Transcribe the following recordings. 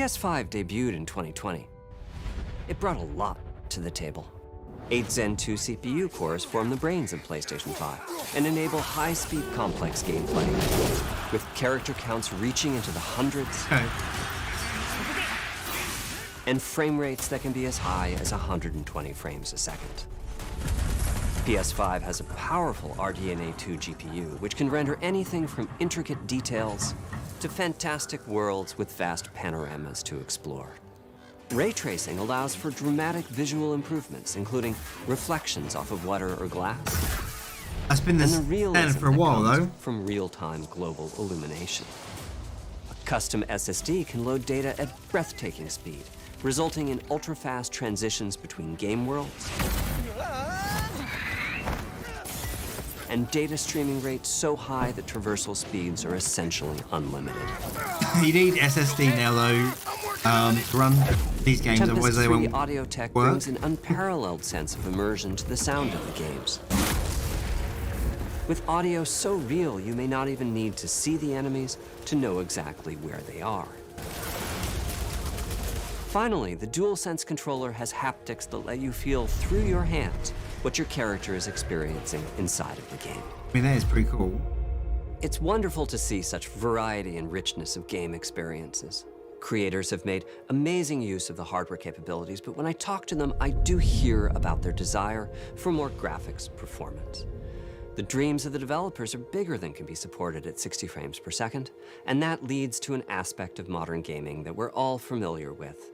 PS5 debuted in 2020. It brought a lot to the table. 8 Zen 2 CPU cores form the brains of PlayStation 5 and enable high-speed complex gameplay, with character counts reaching into the hundreds and frame rates that can be as high as 120 frames a second. PS5 has a powerful RDNA 2 GPU, which can render anything from intricate details to fantastic worlds with vast panoramas to explore. Ray tracing allows for dramatic visual improvements, including reflections off of water or glass. That's been the standard for a while, though. From real-time global illumination. A custom SSD can load data at breathtaking speed, resulting in ultra-fast transitions between game worlds and data streaming rates so high that traversal speeds are essentially unlimited. You need SSD now, though, to run these games, otherwise they won't audio tech work. brings an unparalleled sense of immersion to the sound of the games. With audio so real, you may not even need to see the enemies to know exactly where they are. Finally, the DualSense controller has haptics that let you feel through your hands what your character is experiencing inside of the game. I mean, that is pretty cool. It's wonderful to see such variety and richness of game experiences. Creators have made amazing use of the hardware capabilities, but when I talk to them, I do hear about their desire for more graphics performance. The dreams of the developers are bigger than can be supported at 60 frames per second, and that leads to an aspect of modern gaming that we're all familiar with: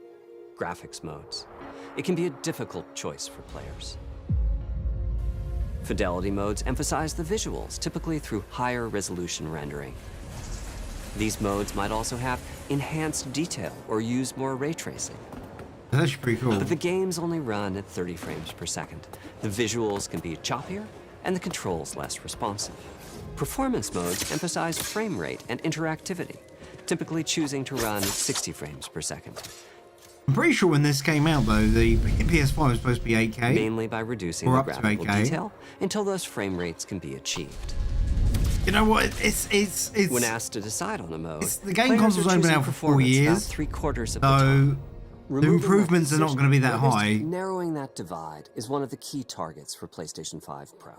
graphics modes. It can be a difficult choice for players. Fidelity modes emphasize the visuals, typically through higher resolution rendering. These modes might also have enhanced detail or use more ray tracing. That's actually pretty cool. But the games only run at 30 frames per second. The visuals can be choppier and the controls less responsive. Performance modes emphasize frame rate and interactivity, typically choosing to run at 60 frames per second. I'm pretty sure when this came out, though, the PS5 was supposed to be 8K. Mainly by reducing the graphical detail until those frame rates can be achieved. You know what? It's when asked to decide on a mode, the game console's only been out for 4 years, about 3/4 of so the time. the improvements are not going to be that high. Narrowing that divide is one of the key targets for PlayStation 5 Pro.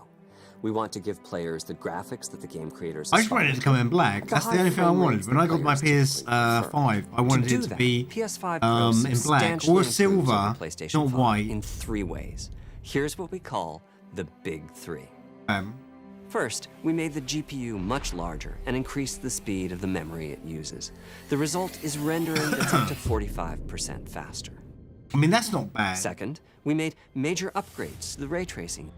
We want to give players the graphics that the game creators I just wanted it to come in black. That's the only thing I wanted. When I got my PS5, I wanted it to be PS5 Pro in black or silver, not white. In 3 ways. Here's what we call the big 3. First, we made the GPU much larger and increased the speed of the memory it uses. The result is rendering that's up to 45% faster. I mean, that's not bad. Second, we made major upgrades to the ray tracing,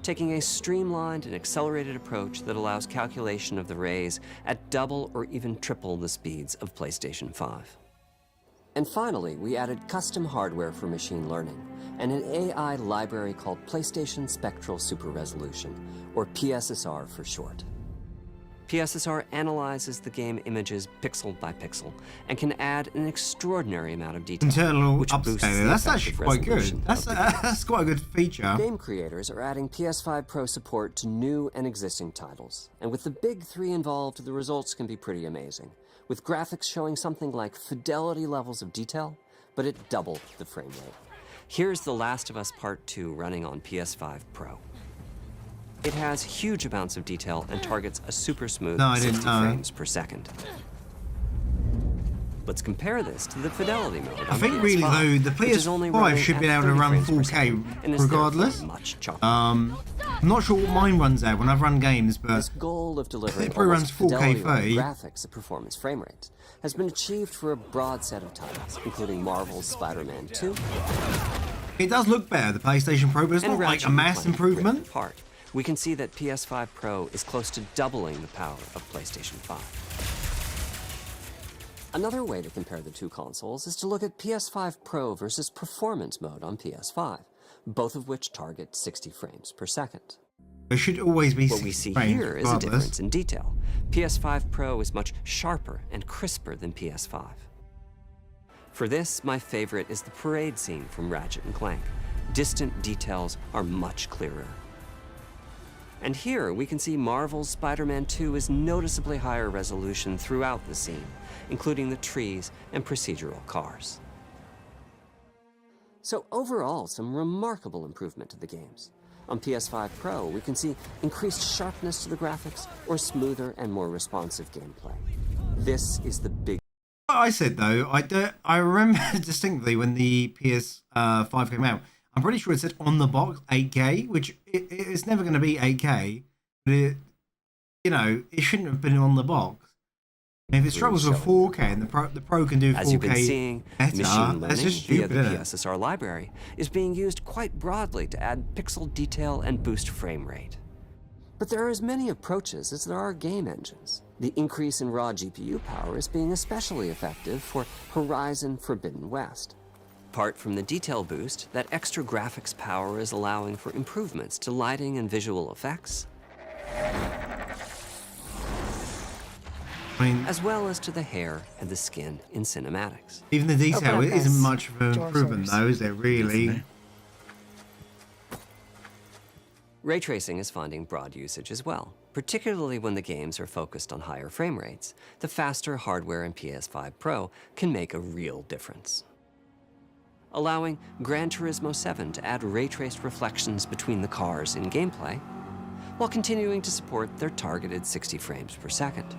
taking a streamlined and accelerated approach that allows calculation of the rays at double or even triple the speeds of PlayStation 5. And finally, we added custom hardware for machine learning and an AI library called PlayStation Spectral Super Resolution, or PSSR for short. PSSR analyzes the game images pixel by pixel and can add an extraordinary amount of detail. Internal which boosts upscaling. the That's actually quite resolution good. of the game. That's quite a good feature. Game creators are adding PS5 Pro support to new and existing titles. And with the big 3 involved, the results can be pretty amazing, with graphics showing something like fidelity levels of detail, but at double the frame rate. Here's The Last of Us Part 2 running on PS5 Pro. It has huge amounts of detail and targets a super smooth 60 frames per second. Let's compare this to the fidelity mode. I think really though, the PS5 should be able to run 4K regardless. I'm not sure what mine runs at when I've run games, but this goal of delivering it probably runs 4K 30 graphics at performance frame rates has been achieved for a broad set of titles, including Marvel's Spider-Man 2. It does look better, the PlayStation Pro, but it's not like a mass improvement. We can see that PS5 Pro is close to doubling the power of PlayStation 5. Another way to compare the two consoles is to look at PS5 Pro versus Performance mode on PS5, both of which target 60 frames per second. There should always be 60 What we see frames, here is a difference in detail. PS5 Pro is much sharper and crisper than PS5. For this, my favorite is the parade scene from Ratchet & Clank. Distant details are much clearer. And here we can see Marvel's Spider-Man 2 is noticeably higher resolution throughout the scene, including the trees and procedural cars. So overall, some remarkable improvement to the games. On PS5 Pro, we can see increased sharpness to the graphics or smoother and more responsive gameplay. This is the big... I said though, I remember distinctly when the PS5 came out, I'm pretty sure it said on the box 8K, which it's never going to be 8K, but it shouldn't have been on the box. And if it struggles with 4K and the Pro can do 4K As you've been seeing, better, machine that's learning just stupid, via the isn't it? PSSR library is being used quite broadly to add pixel detail and boost frame rate. But there are as many approaches as there are game engines. The increase in raw GPU power is being especially effective for Horizon Forbidden West. Apart from the detail boost, that extra graphics power is allowing for improvements to lighting and visual effects, as well as to the hair and the skin in cinematics. Even the detail isn't much of an improvement though, is it really? Ray tracing is finding broad usage as well, particularly when the games are focused on higher frame rates. The faster hardware in PS5 Pro can make a real difference, allowing Gran Turismo 7 to add ray-traced reflections between the cars in gameplay, while continuing to support their targeted 60 frames per second.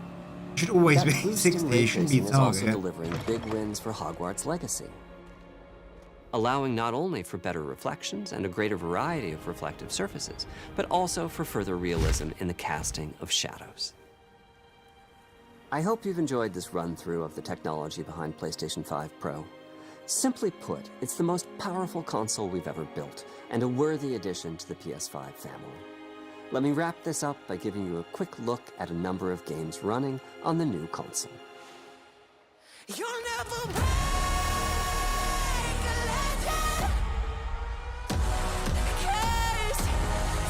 It should always be 60, it shouldn't be is also target. delivering big wins for Hogwarts Legacy, allowing not only for better reflections and a greater variety of reflective surfaces, but also for further realism in the casting of shadows. I hope you've enjoyed this run-through of the technology behind PlayStation 5 Pro. Simply put, it's the most powerful console we've ever built, and a worthy addition to the PS5 family. Let me wrap this up by giving you a quick look at a number of games running on the new console. You'll never break a legend, 'cause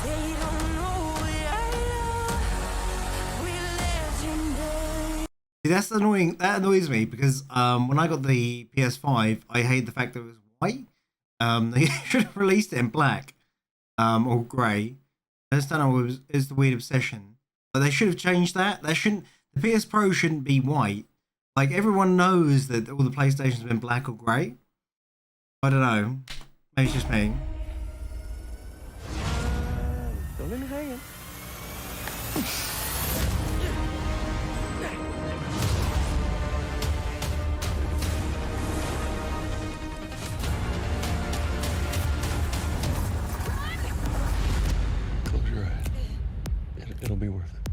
they don't know we're legendary. See, that's annoying. That annoys me because when I got the PS5, I hate the fact that it was white. They should have released it in black or grey. I just don't know, it's the weird obsession. But they should have changed that. They shouldn't. The PS Pro shouldn't be white. Like, everyone knows that all the PlayStations have been black or grey. I don't know. Maybe it's just me. Don't let me hang it. It'll be worth it.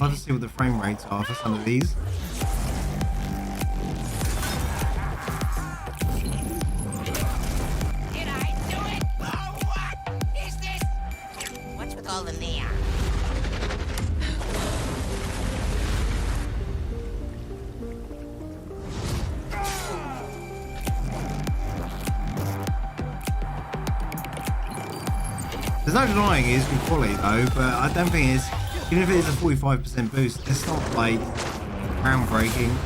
I'll have to see what the frame rates are for some of these. Did I do it? Oh, what is this? What's with all the neon? There's no denying it is good quality though, but I don't think it's, even if it is a 45% boost, it's not like groundbreaking.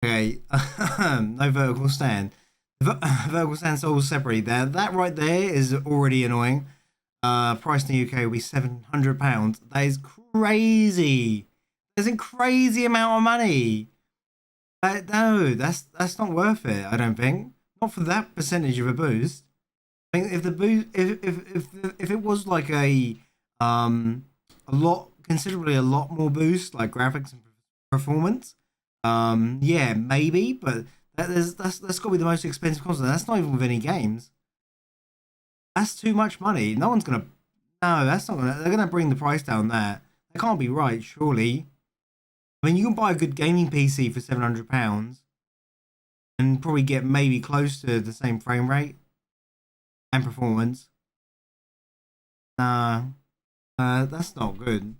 Okay, no vertical stand. Vertical stand sold separately there. That right there is already annoying. Price in the UK will be £700. That is crazy. That's a crazy amount of money. No, that's not worth it. I don't think. Not for that percentage of a boost. I think if the boost, if it was like a lot, considerably a lot more boost, like graphics and performance. Yeah, maybe, but that's got to be the most expensive console. That's not even with any games. That's too much money. No one's gonna. No, that's not gonna. They're gonna bring the price down. That can't be right, surely. I mean, you can buy a good gaming PC for £700 and probably get maybe close to the same frame rate and performance. Nah, that's not good.